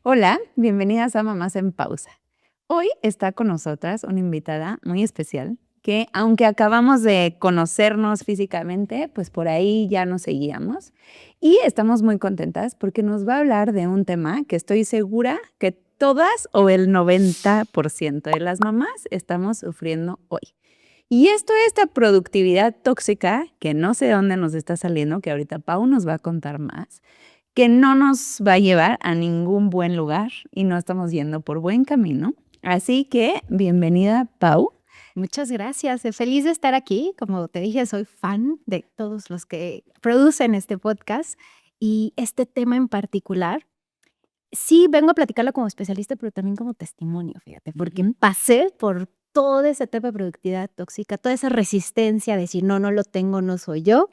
Hola, bienvenidas a Mamás en Pausa. Hoy está con nosotras una invitada muy especial que, aunque acabamos de conocernos físicamente, pues por ahí ya nos seguíamos y estamos muy contentas porque nos va a hablar de un tema que estoy segura que todas o el 90% de las mamás estamos sufriendo hoy. Y esto es esta productividad tóxica que no sé de dónde nos está saliendo, que ahorita Pau nos va a contar más, que no nos va a llevar a ningún buen lugar y no estamos yendo por buen camino. Así que bienvenida, Pau. Muchas gracias. Feliz de estar aquí. Como te dije, soy fan de todos los que producen este podcast y este tema en particular. Sí, vengo a platicarlo como especialista, pero también como testimonio, fíjate, porque pasé por toda esa etapa de productividad tóxica, toda esa resistencia de decir, no, no lo tengo, no soy yo.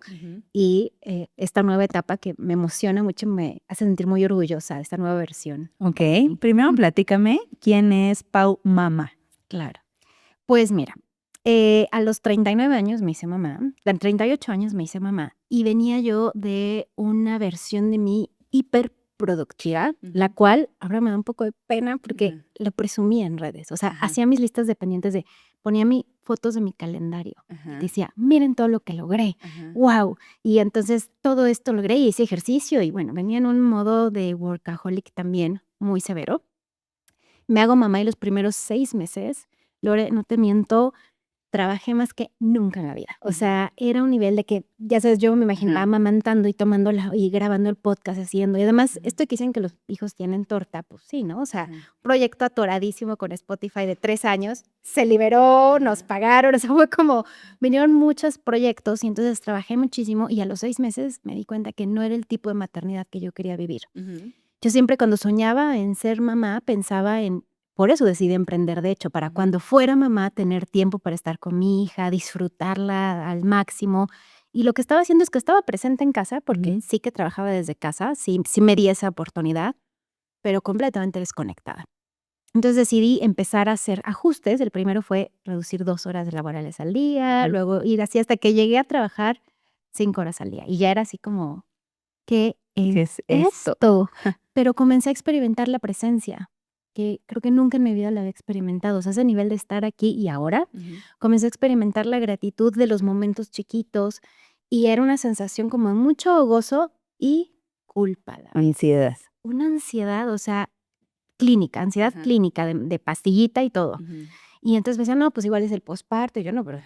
Y esta nueva etapa que me emociona mucho, me hace sentir muy orgullosa de esta nueva versión. Ok, primero platícame quién es Pau Mama. Claro. Pues mira, a los 39 años me hice mamá, a 38 años me hice mamá y venía yo de una versión de mí hiperproductiva, la cual ahora me da un poco de pena porque lo presumía en redes. O sea, hacía mis listas de pendientes ponía fotos de mi calendario. Decía, miren todo lo que logré. Wow. Y entonces todo esto logré y hice ejercicio y bueno, venía en un modo de workaholic también muy severo. Me hago mamá y los primeros 6 meses, Lore, no te miento, trabajé más que nunca en la vida. O sea, era un nivel de que, ya sabes, yo me imaginaba amamantando y tomándola y grabando el podcast, haciendo. Y además, esto que dicen que los hijos tienen torta, pues sí, ¿no? O sea, proyecto atoradísimo con Spotify de 3 años, se liberó, nos pagaron, o sea, fue como, vinieron muchos proyectos y entonces trabajé muchísimo y a los 6 meses me di cuenta que no era el tipo de maternidad que yo quería vivir. Yo siempre cuando soñaba en ser mamá pensaba en, por eso decidí emprender, de hecho, para cuando fuera mamá tener tiempo para estar con mi hija, disfrutarla al máximo. Y lo que estaba haciendo es que estaba presente en casa, porque sí que trabajaba desde casa, sí me di esa oportunidad, pero completamente desconectada. Entonces decidí empezar a hacer ajustes. El primero fue reducir 2 horas laborales al día, luego ir así hasta que llegué a trabajar 5 horas al día. Y ya era así como, ¿qué ¿Qué es es esto? esto? Pero comencé a experimentar la presencia, que creo que nunca en mi vida la había experimentado. O sea, ese nivel de estar aquí y ahora, comencé a experimentar la gratitud de los momentos chiquitos y era una sensación como de mucho gozo y culpa, la verdad. Ansiedad. Una ansiedad, o sea, clínica, ansiedad clínica de pastillita y todo. Y entonces me decían, no, pues igual es el posparto. Y yo, no, pero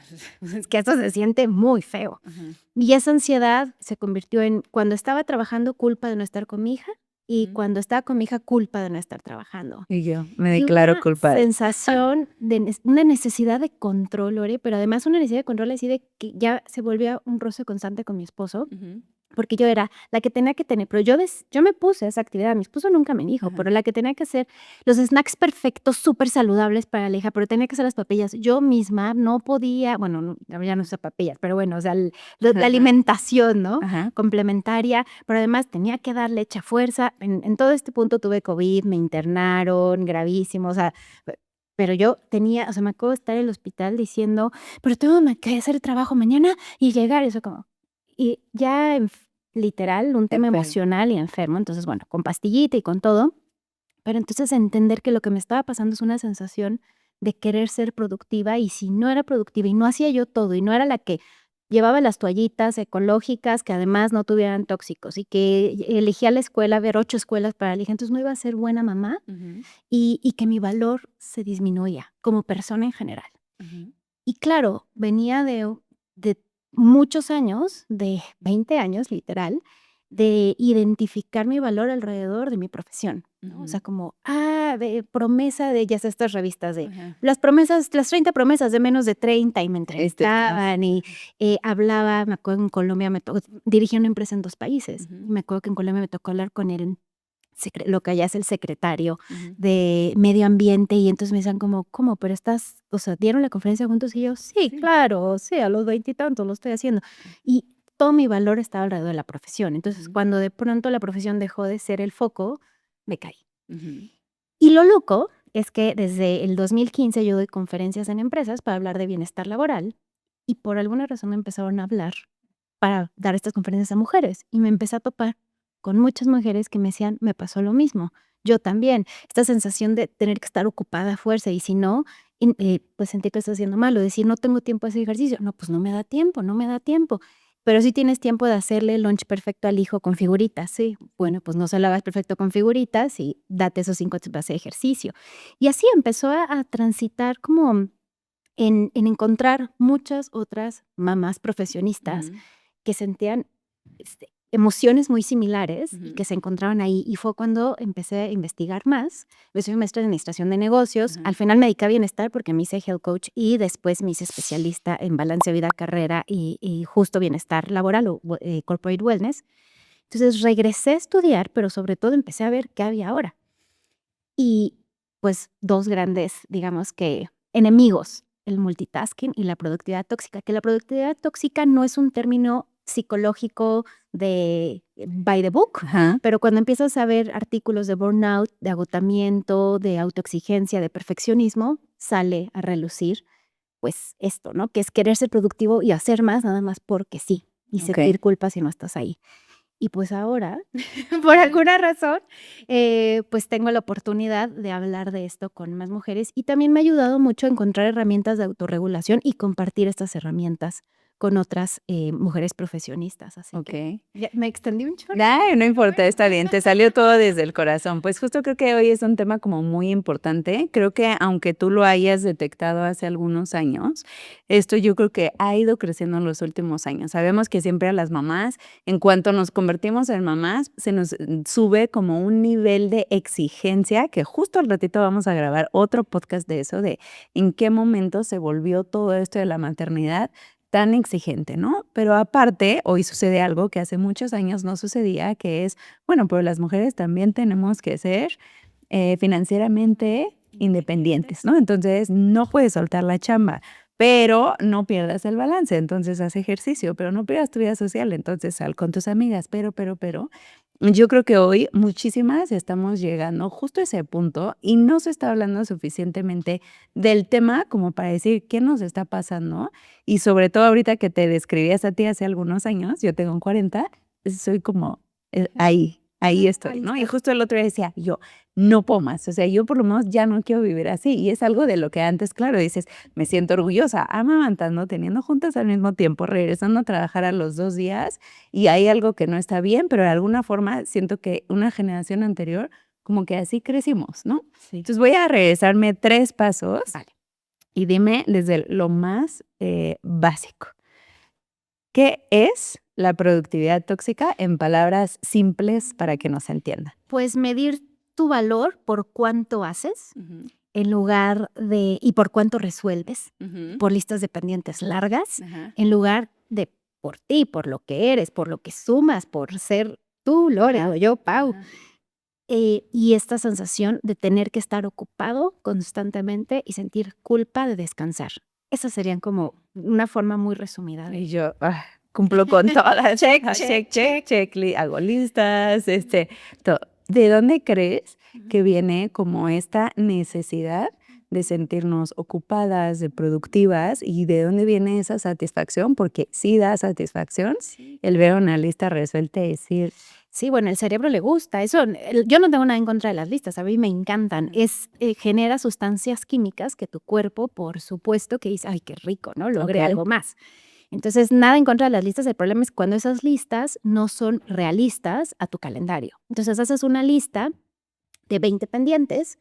es que esto se siente muy feo. Y esa ansiedad se convirtió en, cuando estaba trabajando, culpa de no estar con mi hija. Y cuando estaba con mi hija, culpa de no estar trabajando. Y yo me Y declaro una culpable. sensación de una necesidad de control, Lore, pero además una necesidad de control así de que ya se volvía un roce constante con mi esposo. Porque yo era la que tenía que tener, pero yo me puse a esa actividad, mi esposo nunca me dijo, pero la que tenía que hacer los snacks perfectos, súper saludables para la hija, pero tenía que hacer las papillas. Yo misma no podía, bueno, ya no uso papillas, pero bueno, o sea, la alimentación, ¿no? Complementaria, pero además tenía que dar leche a fuerza. En todo este punto tuve COVID, me internaron, gravísimo, o sea, pero yo tenía, o sea, me acuerdo de estar en el hospital diciendo, pero tengo que hacer el trabajo mañana y llegar, y eso como, y ya literal, un tema emocional y enfermo. Entonces, bueno, con pastillita y con todo, pero entonces entender que lo que me estaba pasando es una sensación de querer ser productiva y si no era productiva y no hacía yo todo y no era la que llevaba las toallitas ecológicas que además no tuvieran tóxicos y que elegía la escuela, ver 8 escuelas para elegir, entonces no iba a ser buena mamá y que mi valor se disminuía como persona en general. Y claro, venía de muchos años, de 20 años literal, de identificar mi valor alrededor de mi profesión, ¿no? O sea, como, de promesa de, ya sabes, estas revistas de las promesas, las 30 promesas de menos de 30 y me entrevistaban y hablaba, me acuerdo en Colombia, dirigí una empresa en 2 países. Y me acuerdo que en Colombia me tocó hablar con él lo que allá es el secretario de Medio Ambiente, y entonces me decían como, ¿cómo? Pero estás, o sea, ¿dieron la conferencia juntos? Y yo, sí, claro, sí, a los 20 y tantos lo estoy haciendo. Y todo mi valor estaba alrededor de la profesión. Entonces, cuando de pronto la profesión dejó de ser el foco, me caí. Y lo loco es que desde el 2015 yo doy conferencias en empresas para hablar de bienestar laboral y por alguna razón me empezaron a hablar para dar estas conferencias a mujeres y me empecé a topar con muchas mujeres que me decían, me pasó lo mismo. Yo también. Esta sensación de tener que estar ocupada a fuerza y si no, pues sentir que estás haciendo mal o decir no tengo tiempo de hacer ejercicio. No, pues no me da tiempo, no me da tiempo. Pero sí tienes tiempo de hacerle el lunch perfecto al hijo con figuritas, sí. Bueno, pues no se lo hagas perfecto con figuritas y date esos 5 minutos para hacer ejercicio. Y así empezó a transitar como en encontrar muchas otras mamás profesionistas Ujú, que sentían emociones muy similares y ujú, que se encontraban ahí. Y fue cuando empecé a investigar más. Yo soy maestra de administración de negocios. ujú. Al final me dediqué a bienestar porque me hice health coach y después me hice especialista en balance vida-carrera y justo bienestar laboral o corporate wellness. Entonces regresé a estudiar, pero sobre todo empecé a ver qué había ahora. Y pues 2 grandes, digamos que enemigos, el multitasking y la productividad tóxica, que la productividad tóxica no es un término psicológico de by the book, Ajá, pero cuando empiezas a ver artículos de burnout, de agotamiento, de autoexigencia, de perfeccionismo, sale a relucir, pues esto, ¿no? Que es querer ser productivo y hacer más nada más porque sí, y okey. sentir culpa si no estás ahí. Y pues ahora, por alguna razón, pues tengo la oportunidad de hablar de esto con más mujeres y también me ha ayudado mucho a encontrar herramientas de autorregulación y compartir estas herramientas con otras mujeres profesionistas. Así que Okey. ya me extendí un chorro. Ay, no importa, está bien, te salió todo desde el corazón. Pues justo creo que hoy es un tema como muy importante. Creo que aunque tú lo hayas detectado hace algunos años, esto yo creo que ha ido creciendo en los últimos años. Sabemos que siempre a las mamás, en cuanto nos convertimos en mamás, se nos sube como un nivel de exigencia, que justo al ratito vamos a grabar otro podcast de eso, de en qué momento se volvió todo esto de la maternidad tan exigente, ¿no? Pero aparte, hoy sucede algo que hace muchos años no sucedía, que es, bueno, pero las mujeres también tenemos que ser financieramente independientes, ¿no? Entonces, no puedes soltar la chamba, pero no pierdas el balance, entonces haz ejercicio, pero no pierdas tu vida social, entonces sal con tus amigas, pero, yo creo que hoy muchísimas estamos llegando justo a ese punto y no se está hablando suficientemente del tema como para decir qué nos está pasando y sobre todo ahorita que te describías a ti hace algunos años, yo tengo 40, soy como ahí estoy, Ahí ¿no? Y está. justo el otro día decía yo, no puedo más, o sea, yo por lo menos ya no quiero vivir así y es algo de lo que antes, claro, dices, me siento orgullosa, amamantando, teniendo juntas al mismo tiempo, regresando a trabajar a los 2 días y hay algo que no está bien, pero de alguna forma siento que una generación anterior como que así crecimos, ¿no? Sí. Entonces voy a regresarme 3 pasos Vale. y dime desde lo más, básico, ¿qué es la productividad tóxica en palabras simples para que nos entienda? Pues medir tu valor por cuánto haces Ujú, en lugar de y por cuánto resuelves, ujú, por listas de pendientes largas, ajá, en lugar de por ti, por lo que eres, por lo que sumas, por ser tú, Lore, o yo, Pau. ajá. Y esta sensación de tener que estar ocupado constantemente y sentir culpa de descansar. Esas serían como una forma muy resumida Y de yo, cumplo con todas, check, ajá, check, check, check, check. check, hago listas, todo. ¿De dónde crees Ujú. que viene como esta necesidad de sentirnos ocupadas, de productivas, y de dónde viene esa satisfacción? Porque sí da satisfacción Sí. el ver una lista resuelta y decir, Sí, bueno, el cerebro le gusta. Eso, yo no tengo nada en contra de las listas, a mí me encantan. ujú, Genera sustancias químicas que tu cuerpo, por supuesto, que dice, ay, qué rico, ¿no? Logré okey, algo más. Entonces, nada en contra de las listas, el problema es cuando esas listas no son realistas a tu calendario. Entonces, haces una lista de 20 pendientes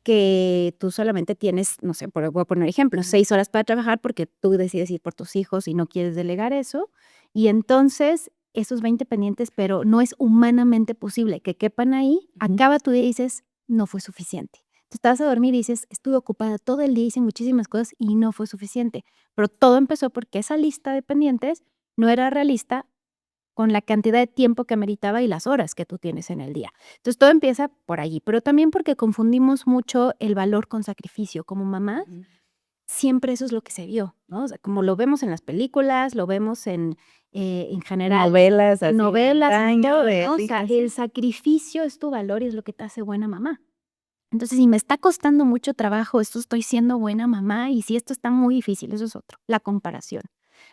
que tú solamente tienes, no sé, voy a poner ejemplo, ujú, 6 horas para trabajar porque tú decides ir por tus hijos y no quieres delegar eso. Y entonces esos 20 pendientes, pero no es humanamente posible que quepan ahí, ujú. acaba tu día y dices, no fue suficiente. Tú estás a dormir y dices, estuve ocupada todo el día, hice muchísimas cosas y no fue suficiente. Pero todo empezó porque esa lista de pendientes no era realista con la cantidad de tiempo que ameritaba y las horas que tú tienes en el día. Entonces, todo empieza por allí, pero también porque confundimos mucho el valor con sacrificio. Como mamá, Ujú. siempre eso es lo que se vio, ¿no? O sea, como lo vemos en las películas, lo vemos en general, Novelas así de novelas, antaño, todo, de ¿no? O sea, sí, el sí. sacrificio es tu valor y es lo que te hace buena mamá. Entonces, si me está costando mucho trabajo, esto estoy siendo buena mamá y si esto está muy difícil, eso es otro, la comparación.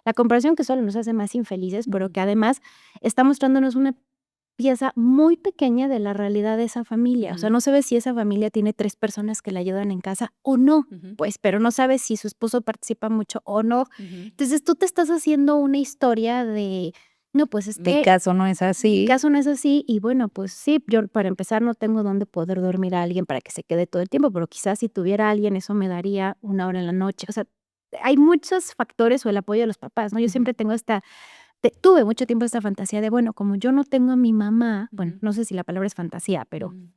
La comparación que solo nos hace más infelices, pero Ujú. que además está mostrándonos una pieza muy pequeña de la realidad de esa familia. O sea, Ujú. no sabes si esa familia tiene 3 personas que le ayudan en casa o no, Ujú. pues, pero no sabes si su esposo participa mucho o no. Ujú. Entonces, tú te estás haciendo una historia de, no, pues, Mi caso no es mi así. caso no es así y bueno, pues sí, yo para empezar no tengo dónde poder dormir a alguien para que se quede todo el tiempo, pero quizás si tuviera a alguien eso me daría 1 hora en la noche. O sea, hay muchos factores o el apoyo de los papás, ¿no? Yo Ujú. siempre tengo tuve mucho tiempo esta fantasía de, bueno, como yo no tengo a mi mamá, bueno, Ujú. no sé si la palabra es fantasía, pero Ujú.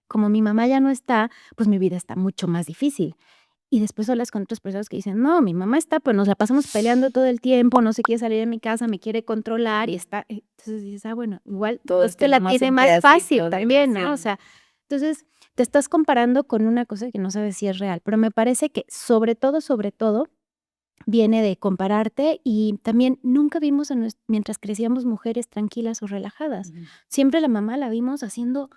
como mi mamá ya no está, pues mi vida está mucho más difícil. Y después hablas con otras personas que dicen, no, mi mamá está, pues nos la pasamos peleando todo el tiempo, no se quiere salir de mi casa, me quiere controlar y está. Entonces dices, ah, bueno, igual Todos Dios te la tenemos tiene un más fácil pedacito de también, ¿no? O versión. sea, entonces te estás comparando con una cosa que no sabes si es real, pero me parece que sobre todo, viene de compararte y también nunca vimos mientras crecíamos mujeres tranquilas o relajadas. Ujú. Siempre la mamá la vimos haciendo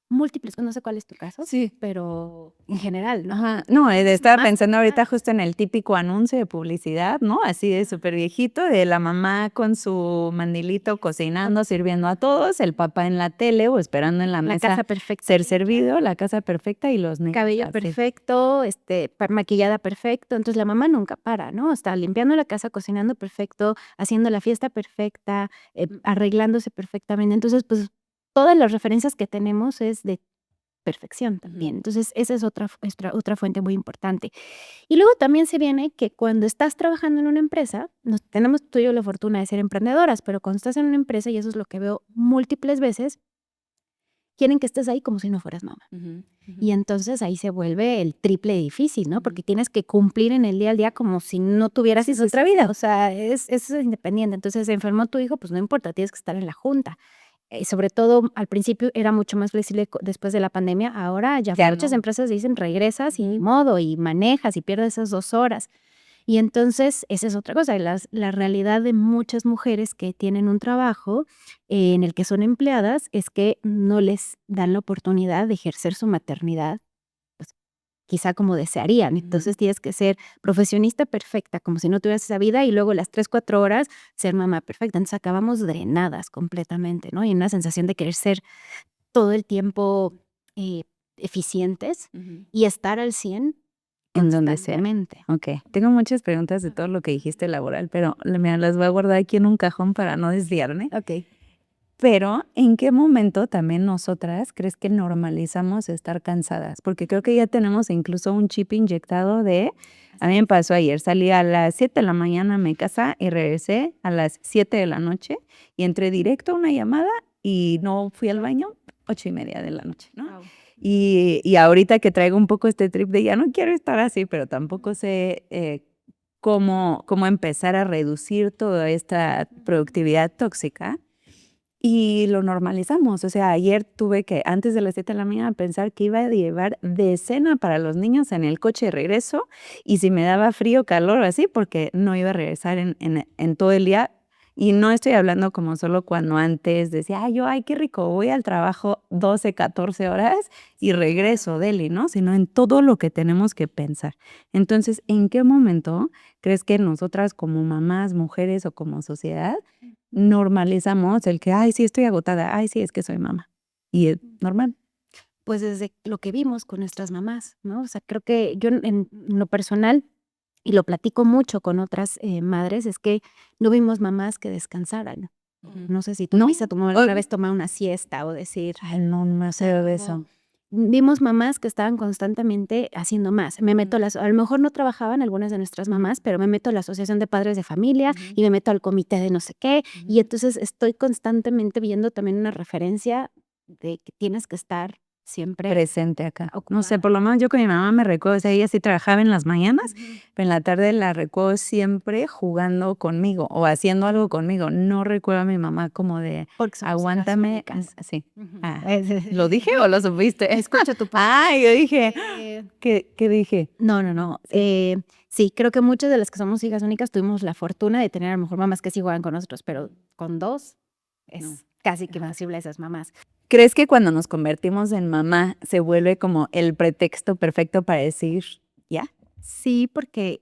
múltiples, no sé cuál es tu caso, Sí. pero en general, ¿no? Ajá. No, Muchas estaba más pensando ahorita trabajadas. justo en el típico anuncio de publicidad, ¿no? Así de súper viejito, de la mamá con su mandilito cocinando, sirviendo a todos, el papá en la tele o esperando en la La mesa casa perfecta ser hecha, servido, la casa perfecta y los niños cabello así. perfecto, maquillada perfecto. Entonces la mamá nunca para, ¿no? Está limpiando la casa, cocinando perfecto, haciendo la fiesta perfecta, arreglándose perfectamente. Entonces, pues todas las referencias que tenemos es de perfección también. Ujú. Entonces, esa es otra fuente muy importante. Y luego también se viene que cuando estás trabajando en una empresa, tenemos tú y yo la fortuna de ser emprendedoras, pero cuando estás en una empresa, y eso es lo que veo múltiples veces, quieren que estés ahí como si no fueras mamá. Ujú. Ujú. Y entonces ahí se vuelve el triple difícil, ¿no? Ujú. Porque tienes que cumplir en el día al día como si no tuvieras Sí, sí, otra sí. vida. O sea, es independiente. Entonces, se enfermó tu hijo, pues no importa, tienes que estar en la junta. Sobre todo al principio era mucho más flexible después de la pandemia. Ahora ya Ya muchas no. empresas dicen regresas y ni Ujú. modo y manejas y pierdes esas 2 horas. Y entonces, esa es otra cosa, la realidad de muchas mujeres que tienen un trabajo, en el que son empleadas, es que no les dan la oportunidad de ejercer su maternidad, pues, quizá como desearían. Ujú. Entonces, tienes que ser profesionista perfecta, como si no tuvieras esa vida, y luego las 3 4 horas ser mamá perfecta. Entonces, acabamos drenadas completamente, ¿no? Y una sensación de querer ser todo el tiempo, eh, eficientes Ujú. y estar al 100 En donde sea. constantemente. Okey. Tengo muchas preguntas de todo lo que dijiste laboral, pero mira, las voy a guardar aquí en un cajón para no desviarme. Okey. Pero, ¿en qué momento también nosotras crees que normalizamos estar cansadas? Porque creo que ya tenemos incluso un chip inyectado de a mí me pasó ayer, salí a las 7 de la mañana a mi casa y regresé a las 7 de la noche, y entré directo a una llamada y no fui al baño 8:30 de la noche, ¿no? Guau. Y ahorita que traigo un poco este trip de ya no quiero estar así, pero tampoco sé, cómo empezar a reducir toda esta productividad tóxica, y lo normalizamos. O sea, ayer tuve que, antes de las 7 de la mañana, pensar que iba a llevar de cena para los niños en el coche de regreso, y si me daba frío, calor o así, porque no iba a regresar en todo el día. Y no estoy hablando como solo cuando antes decía: "Ay, yo, ay, qué rico, voy al trabajo 12 14 horas y regreso, dele", ¿no? Sino en todo lo que tenemos que pensar. Entonces, ¿en qué momento crees que nosotras como mamás, mujeres o como sociedad normalizamos el que: "Ay, sí, estoy agotada. Ay, sí, es que soy mamá"? Y es normal. Pues desde lo que vimos con nuestras mamás, ¿no? O sea, creo que yo en lo personal, y lo platico mucho con otras, madres, es que no vimos mamás que descansaran. Ujú. No sé si tú No, viste a tu mamá alguna vez tomar una siesta o decir, ay, no me sé de eso. vimos mamás que estaban constantemente haciendo más. Me meto a lo mejor no trabajaban algunas de nuestras mamás, pero me meto a la asociación de padres de familia Ujú. y me meto al comité de no sé qué, y Ujú. entonces estoy constantemente viendo también una referencia de que tienes que estar siempre Presente acá. No sé, ocupada. por lo menos yo con mi mamá me recuerdo, o sea, ella sí trabajaba en las mañanas, Ujú. pero en la tarde la recuerdo siempre jugando conmigo o haciendo algo conmigo. No recuerdo a mi mamá como de: Porque somos hijas "Aguántame", únicas. así. Ujú. Ah, ¿lo dije o lo supiste? Escucho tu parte. Ay, yo dije, Eh, ¿qué dije? no, no, no. Sí, creo que muchas de las que somos hijas únicas tuvimos la fortuna de tener a lo mejor mamás que sí juegan con nosotros, pero con 2 No. es casi que Ajá. imposible esas mamás. ¿Crees que cuando nos convertimos en mamá se vuelve como el pretexto perfecto para decir: "Ya"? Sí, porque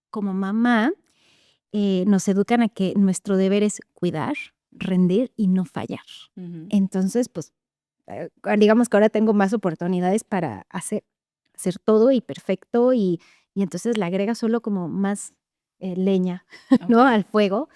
como mamá, nos educan a que nuestro deber es cuidar, rendir y no fallar. Ujú. Entonces, pues, digamos que ahora tengo más oportunidades para hacer todo y perfecto y entonces le agrega solo como más leña, ¿no? Okey. Al fuego.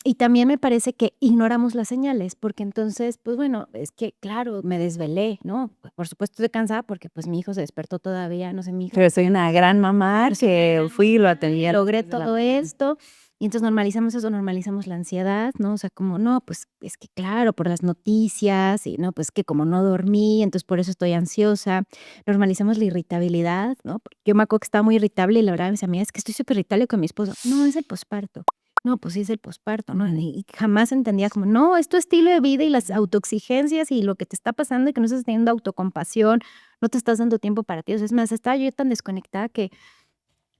Y también me parece que ignoramos las señales, porque entonces, pues bueno, es que claro, me desvelé, ¿no? Por supuesto estoy cansada porque pues mi hijo se despertó todavía, no sé, mi hijo Pero soy una gran mamá Pero soy una que gran fui y lo mamá, atendí a las logré 3 de la todo mañana. esto, y entonces normalizamos eso, normalizamos la ansiedad, ¿no? O sea, como, no, pues es que claro, por las noticias, y no, pues que como no dormí, entonces por eso estoy ansiosa. Normalizamos la irritabilidad, ¿no? Yo me acuerdo que estaba muy irritable y la verdad me decía, mira, es que estoy súper irritable con mi esposo. No, es el posparto. No, pues sí es el posparto, ¿no? Y jamás entendía como, no, es tu estilo de vida y las autoexigencias y lo que te está pasando y que no estás teniendo autocompasión, no te estás dando tiempo para ti. O sea, es más, estaba yo tan desconectada que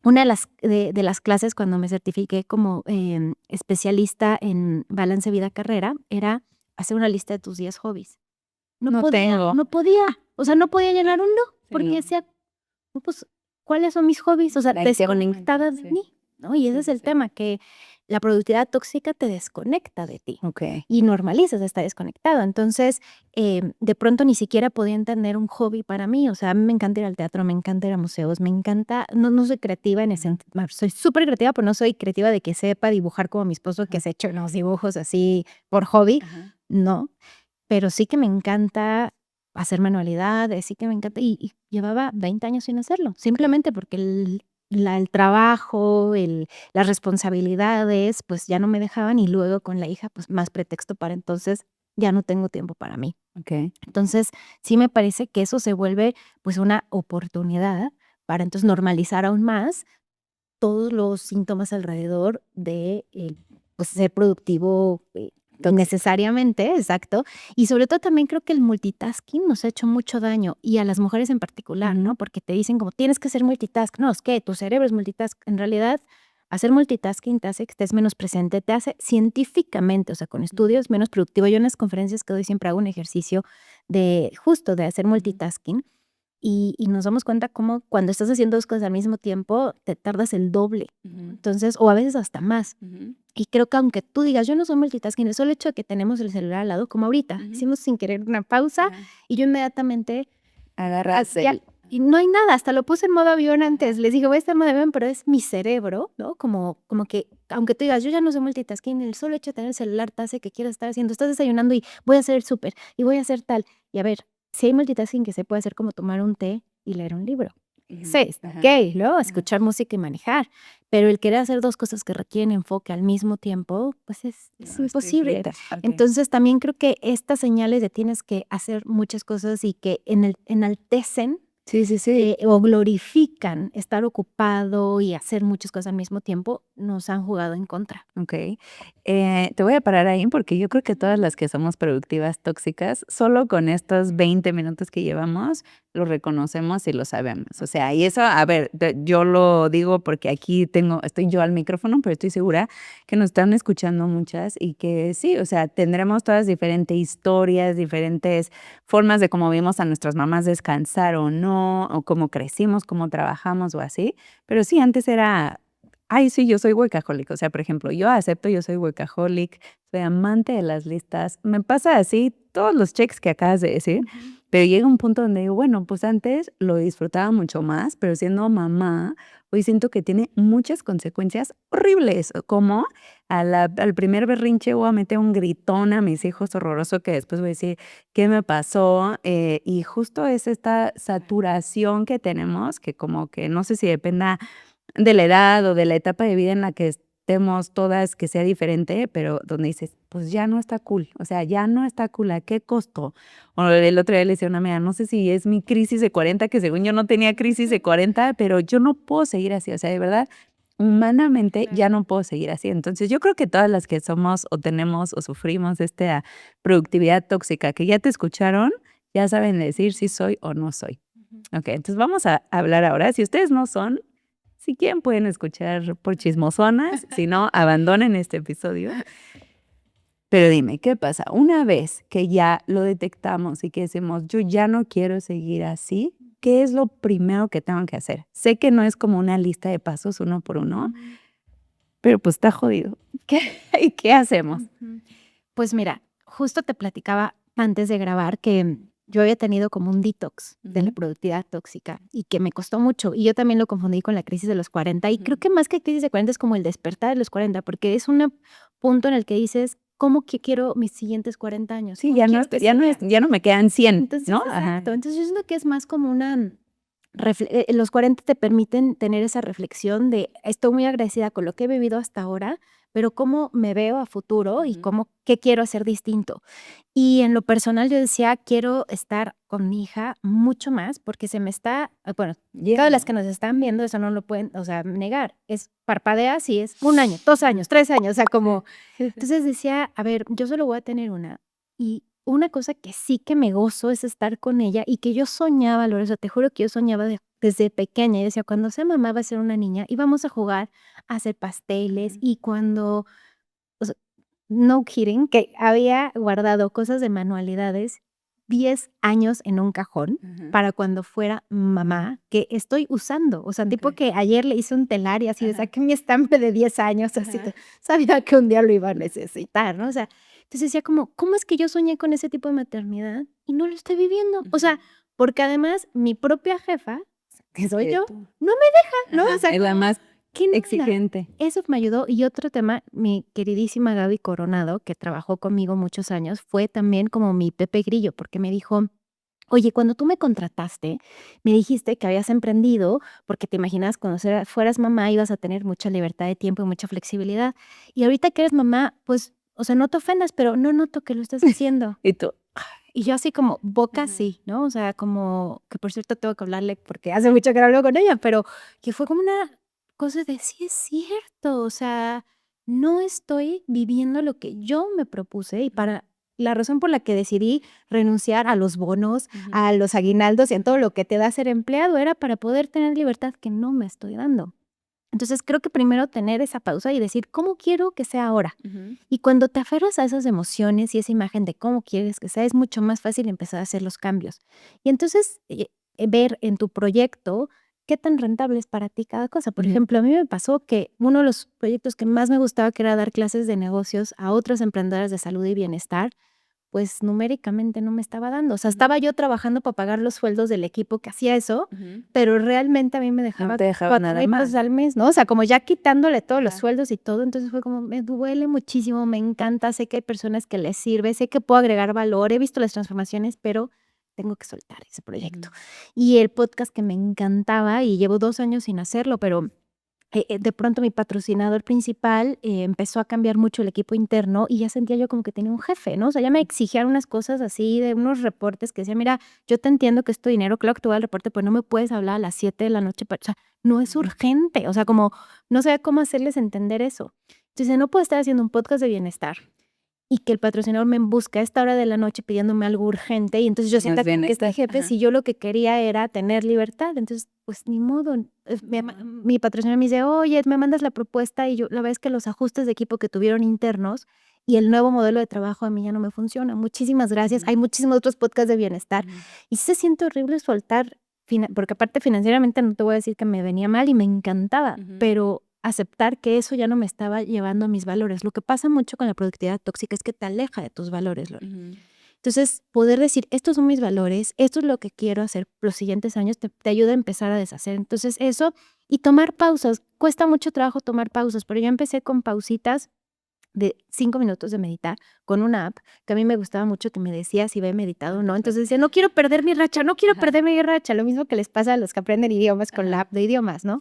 una de las clases cuando me certifiqué como, especialista en balance vida-carrera, era hacer una lista de tus 10 hobbies. No tengo. No podía, o sea, no podía llenar uno, Sí, porque no. decía, no, pues, ¿cuáles son mis hobbies? O sea, ¿En qué momento? desconectada de Sí. mí, ¿no? Y ese Sí, es sí, el sí. tema, que la productividad tóxica te desconecta de ti Okey. y normalizas estar desconectado. Entonces, de pronto ni siquiera podía entender un hobby para mí. O sea, a mí me encanta ir al teatro, me encanta ir a museos, me encanta, no soy creativa en ese sentido, soy súper creativa, pero no soy creativa de que sepa dibujar como mi esposo, que Ajá. se echa unos dibujos así por hobby, Ajá. no, pero sí que me encanta hacer manualidades, sí que me encanta, y llevaba 20 años sin hacerlo, simplemente porque el trabajo, las responsabilidades, pues ya no me dejaban y luego con la hija, pues más pretexto para entonces ya no tengo tiempo para mí. Okey. Entonces, sí me parece que eso se vuelve pues una oportunidad para entonces normalizar aún más todos los síntomas alrededor de, pues, ser productivo, Tóxico. necesariamente, exacto. Y sobre todo también creo que el multitasking nos ha hecho mucho daño, y a las mujeres en particular, ¿no? Ujú. Porque te dicen como: "Tienes que ser multitask". No, es que tu cerebro es multitask. En realidad, hacer multitasking te hace que estés menos presente, te hace científicamente, o sea, con estudios, menos productivo. Yo en las conferencias que doy siempre hago un ejercicio de, justo, de hacer Ujú. multitasking, y nos damos cuenta cómo cuando estás haciendo 2 cosas al mismo tiempo, te tardas el doble, ¿no? Ujú. Entonces, o a veces hasta más. Ujú. Y creo que aunque tú digas: "Yo no soy multitasking", el solo hecho de que tenemos el celular al lado, como ahorita, Ujú. hicimos sin querer una pausa Ajá. y yo inmediatamente, Agarras ya, el y no hay nada, hasta lo puse en modo avión Ajá. antes. Les dije: "Voy a estar en modo avión", pero es mi cerebro, ¿no? Como que, aunque tú digas: "Yo ya no soy multitasking", el solo hecho de tener el celular te hace que quieras estar haciendo, estás desayunando y voy a hacer el súper y voy a hacer tal. Y a ver, si hay multitasking que se puede hacer como tomar un té y leer un libro. Ujú. Ese está Ajá. okey, ¿no? Ajá. Escuchar música y manejar, pero el querer hacer 2 cosas que requieren enfoque al mismo tiempo, pues es No, estoy imposible. frita. Okey. Entonces, también creo que estas señales de tienes que hacer muchas cosas y que enaltecen Sí, sí, sí. o glorifican estar ocupado y hacer muchas cosas al mismo tiempo, nos han jugado en contra. Okey. Te voy a parar ahí, porque yo creo que todas las que somos productivas tóxicas, solo con estos 20 minutos que llevamos, lo reconocemos y lo sabemos. O sea, y eso, a ver, yo lo digo porque aquí estoy yo al micrófono, pero estoy segura que nos están escuchando muchas y que sí, o sea, tendremos todas diferentes historias, diferentes formas de cómo vimos a nuestras mamás descansar o no, o cómo crecimos, cómo trabajamos o así. Pero sí, antes era ay, sí, yo soy workaholic. O sea, por ejemplo, yo acepto, yo soy workaholic, soy amante de las listas. Me pasa así todos los checks que acabas de decir, Ujú. pero llega un punto donde digo, bueno, pues antes lo disfrutaba mucho más, pero siendo mamá, hoy siento que tiene muchas consecuencias horribles, como al primer berrinche voy a meter un gritón a mis hijos horroroso que después voy a decir, ¿qué me pasó? Y justo es esta saturación que tenemos, que como que no sé si dependa de la edad o de la etapa de vida en la que estemos todas, que sea diferente, pero donde dices: "Pues ya no está cool", o sea, ya no está cool, ¿a qué costo? O el otro día le decía a una amiga: "No sé si es mi crisis de 40, que según yo no tenía crisis de 40, pero yo no puedo seguir así", o sea, de verdad, humanamente ya Claro. no puedo seguir así. Entonces, yo creo que todas las que somos o tenemos o sufrimos esta productividad tóxica, que ya te escucharon, ya saben decir si soy o no soy. Ujú. Okey, entonces vamos a hablar ahora, si ustedes no son, si quieren pueden escuchar por chismosonas, si no, abandonen este episodio. Pero dime, ¿qué pasa? Una vez que ya lo detectamos y que decimos: "Yo ya no quiero seguir así", ¿qué es lo primero que tengo que hacer? Sé que no es como una lista de pasos uno por uno, Ujú. pero pues está jodido. ¿Qué y qué hacemos? Ujú. Pues mira, justo te platicaba antes de grabar que yo había tenido como un detox de la productividad tóxica y que me costó mucho. Y yo también lo confundí con la crisis de los 40. Y creo que más que crisis de 40 es como el despertar de los 40, porque es un punto en el que dices, ¿cómo que quiero mis siguientes 40 años? Sí, ¿Cómo quiero que ya sean? no me quedan 100, Entonces, ¿no? exacto. Entonces yo siento que es más como una los 40 te permiten tener esa reflexión de estoy muy agradecida con lo que he vivido hasta ahora, pero cómo me veo a futuro y qué quiero hacer distinto. Y en lo personal yo decía, quiero estar con mi hija mucho más porque se me está, bueno, todas las que nos están viendo eso no lo pueden, o sea, negar. Es parpadeas y es 1 año, 2 años, 3 años, o sea, como entonces decía, a ver, yo solo voy a tener una. Y una cosa que sí que me gozo es estar con ella y que yo soñaba, Lorenzo, te juro que yo soñaba desde pequeña. Y decía, cuando sea mamá va a ser una niña y vamos a jugar a hacer pasteles. Y cuando, o sea, no kidding, que había guardado cosas de manualidades 10 años en un cajón para cuando fuera mamá, que estoy usando. O sea, tipo que ayer le hice un telar y así, saqué mi estampe de 10 años, así, sabía que un día lo iba a necesitar, ¿no? O sea, entonces decía como, ¿cómo es que yo soñé con ese tipo de maternidad y no lo estoy viviendo? O sea, porque además mi propia jefa, que soy yo, no me deja, ¿no? O sea, es la más qué nada. exigente. Eso me ayudó. Y otro tema, mi queridísima Gaby Coronado, que trabajó conmigo muchos años, fue también como mi Pepe Grillo, porque me dijo, oye, cuando tú me contrataste, me dijiste que habías emprendido porque te imaginabas cuando fueras mamá ibas a tener mucha libertad de tiempo y mucha flexibilidad. Y ahorita que eres mamá, pues, o sea, no te ofendas, pero no noto que lo estés haciendo. Y tú, Y yo así como boca así, ¿no? O sea, como que por cierto tengo que hablarle porque hace mucho que no hablo con ella, pero que fue como una cosa de sí es cierto, o sea, no estoy viviendo lo que yo me propuse y para la razón por la que decidí renunciar a los bonos, a los aguinaldos y a todo lo que te da ser empleado era para poder tener libertad que no me estoy dando. Entonces creo que primero tener esa pausa y decir, ¿cómo quiero que sea ahora? Y cuando te aferras a esas emociones y esa imagen de cómo quieres que sea, es mucho más fácil empezar a hacer los cambios. Y entonces ver en tu proyecto qué tan rentable es para ti cada cosa. Por ejemplo, a mí me pasó que uno de los proyectos que más me gustaba, que era dar clases de negocios a otras emprendedoras de salud y bienestar, pues numéricamente no me estaba dando. O sea, estaba yo trabajando para pagar los sueldos del equipo que hacía eso, pero realmente a mí me dejaba no te dejaba 4,000 nada pesos más. al mes, ¿no? O sea, como ya quitándole todos los sueldos y todo, entonces fue como, me duele muchísimo, me encanta, sé que hay personas que les sirve, sé que puedo agregar valor, he visto las transformaciones, pero tengo que soltar ese proyecto. Y el podcast que me encantaba y llevo 2 años sin hacerlo, pero de pronto mi patrocinador principal empezó a cambiar mucho el equipo interno y ya sentía yo como que tenía un jefe, ¿no? O sea, ya me exigían unas cosas así de unos reportes que decía, mira, yo te entiendo que es tu dinero, claro que te voy al reporte, pero no me puedes hablar a las 7 de la noche, o sea, no es urgente, o sea, como no sabía cómo hacerles entender eso. Entonces, no puedo estar haciendo un podcast de bienestar y que el patrocinador me busque a esta hora de la noche pidiéndome algo urgente y entonces yo sienta que este jefe, si yo lo que quería era tener libertad, entonces pues ni modo. Mi patrocinador me dice, oye, me mandas la propuesta y yo la verdad es que los ajustes de equipo que tuvieron internos y el nuevo modelo de trabajo a mí ya no me funciona. Muchísimas gracias. Hay muchísimos otros podcasts de bienestar y sí se siente horrible soltar, porque aparte financieramente no te voy a decir que me venía mal y me encantaba, pero aceptar que eso ya no me estaba llevando a mis valores. Lo que pasa mucho con la productividad tóxica es que te aleja de tus valores, Lore. Entonces, poder decir, estos son mis valores, esto es lo que quiero hacer los siguientes años, te ayuda a empezar a deshacer. Entonces, eso y tomar pausas. Cuesta mucho trabajo tomar pausas, pero yo empecé con pausitas de 5 minutos de meditar con una app que a mí me gustaba mucho, que me decía si había meditado o no. Entonces decía, no quiero perder mi racha, no quiero perder mi racha. Lo mismo que les pasa a los que aprenden idiomas con la app de idiomas, ¿no?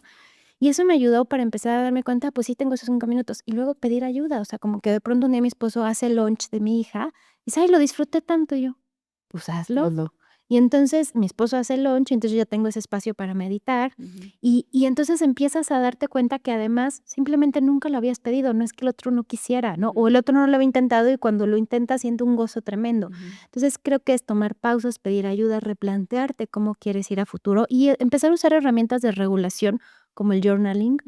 Y eso me ayudó para empezar a darme cuenta, pues sí tengo esos 5 minutos. Y luego pedir ayuda, o sea, como que de pronto un día mi esposo hace el lunch de mi hija y dice, ay, lo disfruté tanto. Y yo, pues hazlo. Y entonces mi esposo hace el lunch, entonces yo ya tengo ese espacio para meditar. Y entonces empiezas a darte cuenta que además simplemente nunca lo habías pedido, no es que el otro no quisiera, ¿no? O el otro no lo había intentado y cuando lo intenta siente un gozo tremendo. Entonces creo que es tomar pausas, pedir ayuda, replantearte cómo quieres ir a futuro y empezar a usar herramientas de regulación como el journaling,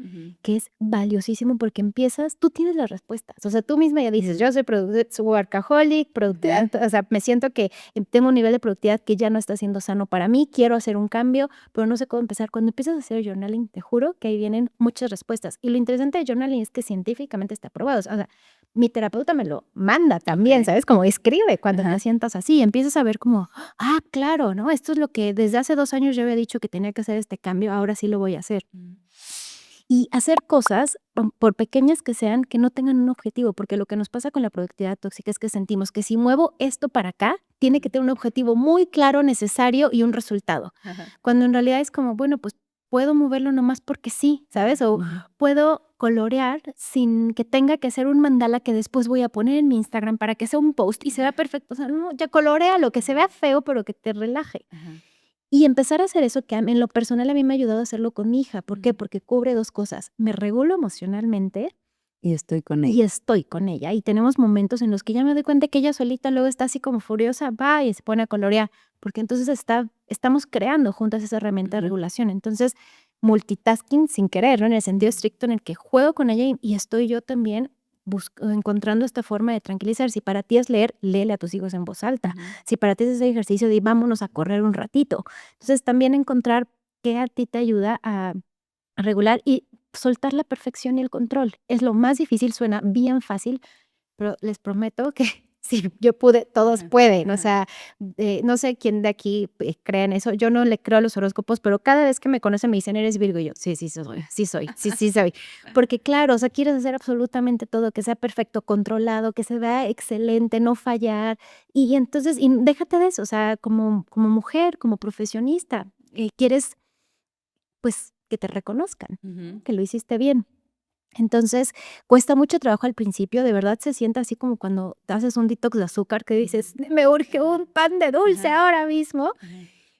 que es valiosísimo porque empiezas, tú tienes las respuestas, o sea, tú misma ya dices, yo soy workaholic, productividad, o sea, me siento que tengo un nivel de productividad que ya no está siendo sano para mí, quiero hacer un cambio, pero no sé cómo empezar. Cuando empiezas a hacer journaling, te juro que ahí vienen muchas respuestas. Y lo interesante de journaling es que científicamente está probado, o sea, mi terapeuta me lo manda también, ¿sabes? Como escribe cuando te sientas así, empiezas a ver como, claro, ¿no? Esto es lo que desde hace 2 años yo había dicho que tenía que hacer este cambio, ahora sí lo voy a hacer. Y hacer cosas, por pequeñas que sean, que no tengan un objetivo, porque lo que nos pasa con la productividad tóxica es que sentimos que si muevo esto para acá, tiene que tener un objetivo muy claro, necesario y un resultado. Cuando en realidad es como, bueno, pues puedo moverlo nomás porque sí, ¿sabes? O puedo colorear sin que tenga que ser un mandala que después voy a poner en mi Instagram para que sea un post y se vea perfecto. O sea, no, ya colorea lo que se vea feo, pero que te relaje. Y empezar a hacer eso que en lo personal a mí me ha ayudado a hacerlo con mi hija. ¿Por qué? Porque cubre 2 cosas. Me regulo emocionalmente Y estoy con y ella. estoy con ella. Y tenemos momentos en los que ya me doy cuenta que ella solita luego está así como furiosa, va y se pone a colorear, porque entonces estamos creando juntas esa herramienta de regulación. Entonces, multitasking sin querer, ¿no? En el sentido estricto en el que juego con ella y estoy yo también encontrando esta forma de tranquilizar. Si para ti es leer, léele a tus hijos en voz alta. Si para ti es ese ejercicio, di vámonos a correr un ratito. Entonces, también encontrar qué a ti te ayuda a regular y soltar la perfección y el control. Es lo más difícil, suena bien fácil, pero les prometo que si yo pude, todos pueden. O sea, no sé quién de aquí cree en eso. Yo no le creo a los horóscopos, pero cada vez que me conocen me dicen, ¿eres Virgo? Y yo, sí, sí soy, sí soy. Porque claro, o sea, quieres hacer absolutamente todo, que sea perfecto, controlado, que se vea excelente, no fallar. Y entonces, y déjate de eso, o sea, como mujer, como profesionista, quieres pues que te reconozcan, que lo hiciste bien. Entonces, cuesta mucho trabajo al principio, de verdad se siente así como cuando te haces un detox de azúcar que dices, me urge un pan de dulce ahora mismo,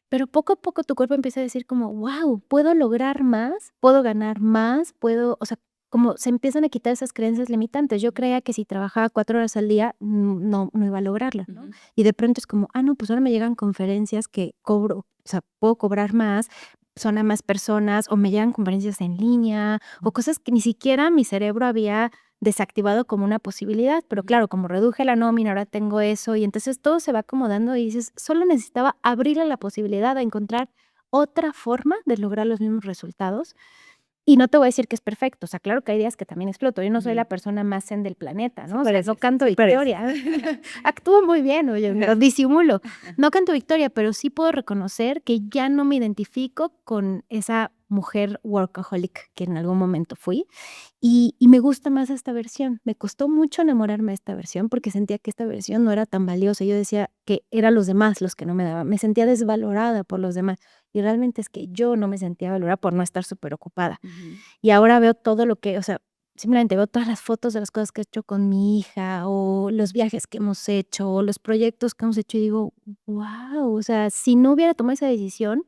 pero poco a poco tu cuerpo empieza a decir como, wow, puedo lograr más, puedo ganar más, o sea, como se empiezan a quitar esas creencias limitantes. Yo creía que si trabajaba 4 horas al día, no iba a lograrla, ¿no? Y de pronto es como, no, pues ahora me llegan conferencias que cobro, o sea, puedo cobrar más, son a más personas, o me llegan conferencias en línea, o cosas que ni siquiera mi cerebro había desactivado como una posibilidad, pero claro, como reduje la nómina, ahora tengo eso, y entonces todo se va acomodando y dices, solo necesitaba abrirle la posibilidad de encontrar otra forma de lograr los mismos resultados. Y no te voy a decir que es perfecto, o sea, claro que hay días que también exploto, yo no soy la persona más zen del planeta, ¿no? O sea, no canto victoria, actúo muy bien, oye, lo disimulo, no canto victoria, pero sí puedo reconocer que ya no me identifico con esa mujer workaholic que en algún momento fui y me gusta más esta versión. Me costó mucho enamorarme de esta versión porque sentía que esta versión no era tan valiosa. Yo decía que eran los demás los que no me daban. Me sentía desvalorada por los demás. Y realmente es que yo no me sentía valorada por no estar súper ocupada. Y ahora veo todo lo que, o sea, simplemente veo todas las fotos de las cosas que he hecho con mi hija o los viajes que hemos hecho o los proyectos que hemos hecho y digo, wow, o sea, si no hubiera tomado esa decisión,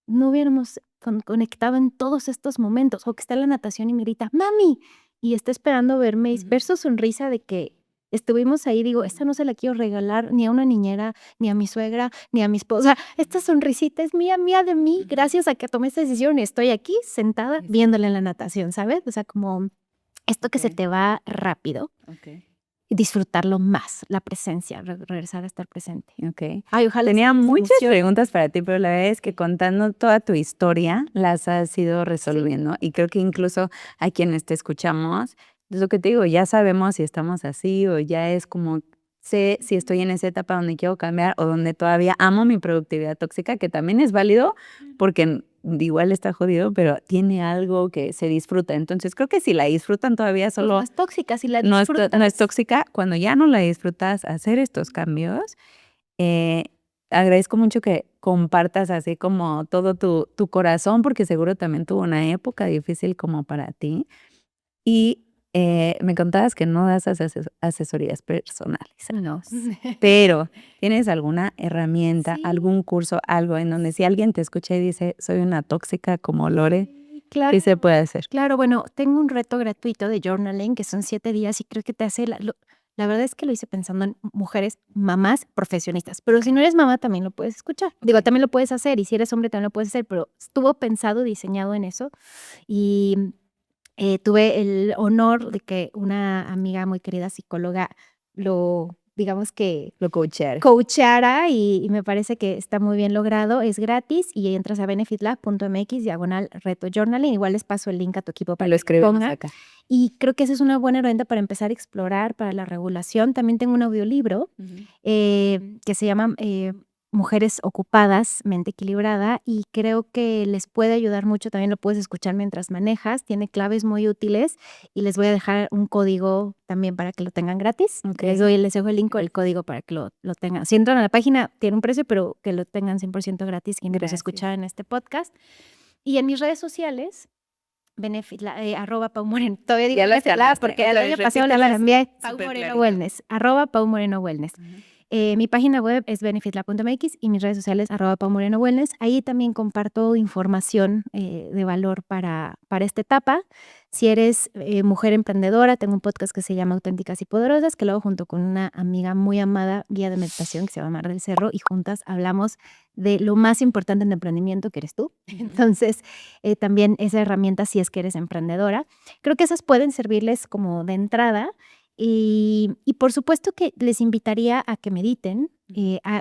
no hubiéramos conectado en todos estos momentos. O que está en la natación y me grita, mami, y está esperando verme y ver su sonrisa de que estuvimos ahí. Digo, esta no se la quiero regalar ni a una niñera, ni a mi suegra, ni a mi esposa. Esta sonrisita es mía, mía de mí, gracias a que tomé esta decisión y estoy aquí sentada viéndola en la natación, ¿sabes? O sea, como esto que se te va rápido. Y disfrutarlo más, la presencia, regresar a estar presente. Ay, ojalá. Tenía muchas preguntas para ti, pero la verdad es que contando toda tu historia las has ido resolviendo y creo que incluso a quienes te escuchamos, es lo que te digo, ya sabemos si estamos así o ya es como sé si estoy en esa etapa donde quiero cambiar o donde todavía amo mi productividad tóxica, que también es válido porque igual está jodido, pero tiene algo que se disfruta. Entonces creo que si la disfrutan todavía solo no es tóxica, si la no disfrutas. no es tóxica. Cuando ya no la disfrutas, hacer estos cambios, agradezco mucho que compartas así como todo tu corazón, porque seguro también tuvo una época difícil como para ti. Y me contabas que no das asesorías personales, No. pero ¿tienes alguna herramienta, Sí. algún curso, algo en donde si alguien te escucha y dice, soy una tóxica como Lore, Claro, ¿qué se puede hacer? claro, bueno, tengo un reto gratuito de journaling que son 7 días y creo que te hace la verdad es que lo hice pensando en mujeres, mamás profesionistas, pero si no eres mamá también lo puedes escuchar. Digo, también lo puedes hacer y si eres hombre también lo puedes hacer, pero estuvo pensado, diseñado en eso y tuve el honor de que una amiga muy querida psicóloga lo digamos que Lo coachear. coachara y me parece que está muy bien logrado, es gratis y entras a benefitlab.mx/reto journaling, igual les paso el link a tu equipo para Lo que escribimos pongan. acá. Y creo que esa es una buena herramienta para empezar a explorar para la regulación. También tengo un audiolibro que se llama Mujeres Ocupadas, Mente Equilibrada, y creo que les puede ayudar mucho. También lo puedes escuchar mientras manejas. Tiene claves muy útiles y les voy a dejar un código también para que lo tengan gratis. Ok. Les dejo el link o el código para que lo tengan. Si entran a la página, tiene un precio, pero que lo tengan 100% gratis quienes los Gracias. escuchaban en este podcast. Y en mis redes sociales, arroba Pau Moreno. Todavía digo Ya las Benefit Lab cambiaste. porque el Otra año vez, pasado la repítelas cambié. Pau súper Moreno clarito. Wellness. Arroba Pau Moreno Wellness. Mi página web es benefitlab.mx y mis redes sociales arroba Pau Moreno Wellness. Ahí también comparto información de valor para esta etapa. Si eres mujer emprendedora, tengo un podcast que se llama Auténticas y Poderosas, que lo hago junto con una amiga muy amada, guía de meditación, que se llama Mar del Cerro, y juntas hablamos de lo más importante en el emprendimiento, que eres tú. Entonces, también esa herramienta si es que eres emprendedora. Creo que esas pueden servirles como de entrada. Y por supuesto que les invitaría a que mediten.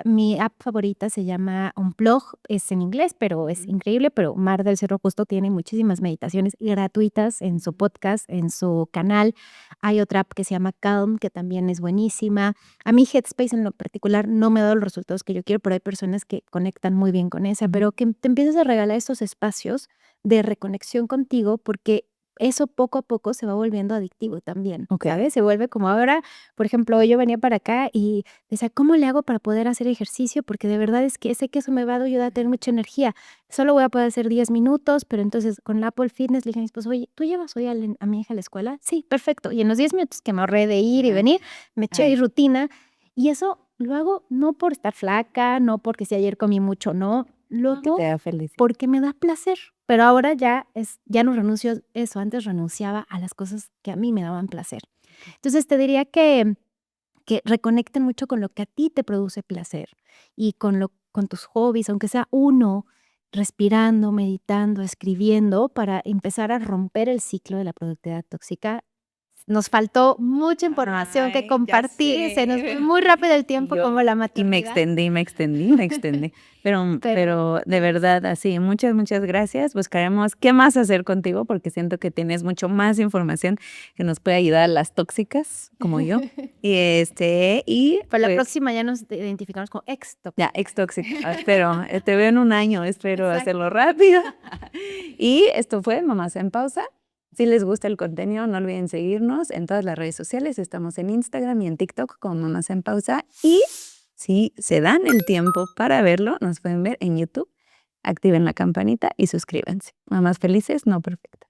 Mi app favorita se llama Unplug, es en inglés, pero es increíble, pero Mar del Cerro justo tiene muchísimas meditaciones gratuitas en su podcast, en su canal. Hay otra app que se llama Calm, que también es buenísima. A mí Headspace en lo particular no me ha dado los resultados que yo quiero, pero hay personas que conectan muy bien con esa, pero que te empieces a regalar estos espacios de reconexión contigo porque eso poco a poco se va volviendo adictivo también, ¿sabes? Se vuelve como ahora, por ejemplo, hoy yo venía para acá y decía, ¿cómo le hago para poder hacer ejercicio? Porque de verdad es que sé que eso me va a ayudar a tener mucha energía. Solo voy a poder hacer 10 minutos, pero entonces con la Apple Fitness le dije a mi esposo, oye, ¿tú llevas hoy a mi hija a la escuela? Sí, perfecto. Y en los 10 minutos que me ahorré de ir y venir, me eché ahí rutina. Y eso lo hago no por estar flaca, no porque si ayer comí mucho, no. Lo hago Te da felicidad. porque me da placer. Pero ahora ya no renuncio a eso. Antes renunciaba a las cosas que a mí me daban placer. Entonces te diría que reconecten mucho con lo que a ti te produce placer y con tus hobbies, aunque sea uno, respirando, meditando, escribiendo, para empezar a romper el ciclo de la productividad tóxica. Nos faltó mucha información que Ay, ya compartir, se nos sé. fue muy rápido el tiempo como la Y maternidad. me extendí. Pero de verdad, así, muchas gracias. Buscaremos qué más hacer contigo porque siento que tienes mucho más información que nos puede ayudar a las tóxicas como yo. Y Para la pues, próxima ya nos identificamos como ex-tóxica. ya, ex tóxica. Espero, te veo en un año, espero Exacto. hacerlo rápido. Y esto fue Mamás en Pausa. Si les gusta el contenido, no olviden seguirnos en todas las redes sociales. Estamos en Instagram y en TikTok con Mamás en Pausa. Y si se dan el tiempo para verlo, nos pueden ver en YouTube. Activen la campanita y suscríbanse. Mamás felices, no perfectas.